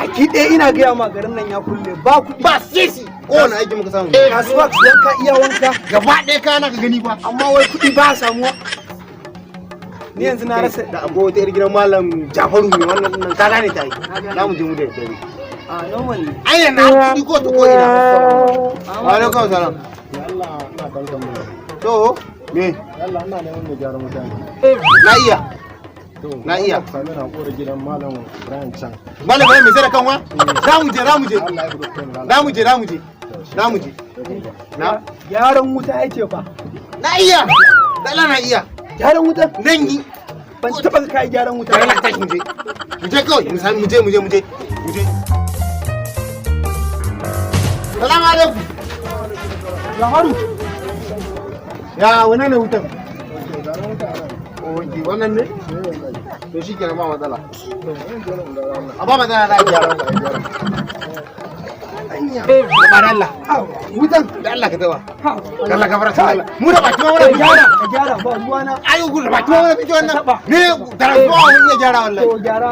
baki ɗaya ina gaya ma garin nan ya kulle ba kuɗi ba sisi kowane aiki muka samu kasuwa wanka iya wanka gaba ɗaya kana ka gani ba amma wai kuɗi ba samuwa ni yanzu na rasa da akwai wata 'yar gidan malam Jafaru ne wannan nan ka gane ta yi za mu je mu da dare a normal ne ai na kuɗi ko ta ko ina wa alaikum salam ya Allah ina kankan mu to me Allah ina neman da gyara mutane na iya na iya sami na kore gidan malam Brian Chan malam bai mai sai da kanwa za mu je Allah ya gudu kai za mu je na gyaran wuta yake fa na iya Allah na iya gyaran wuta nan yi ban taba kai gyaran wuta Allah ta mu je kawai mu je salamu alaikum Jafaru ya wannan ne wutan oke wannan ne to shi kenan ba matsala a ba matsala na gyara ba da Allah wutan da Allah ka tawa Allah ka farata Allah mu da baki ma ka gyara ba ruwa na ayo ku da baki ma wani fito wannan ne transformer mun iya gyara wallahi to gyara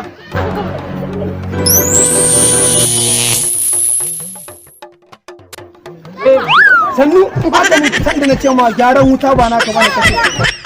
sannu haka ne san da na ce ma gyaran wuta ba naka ba ne kake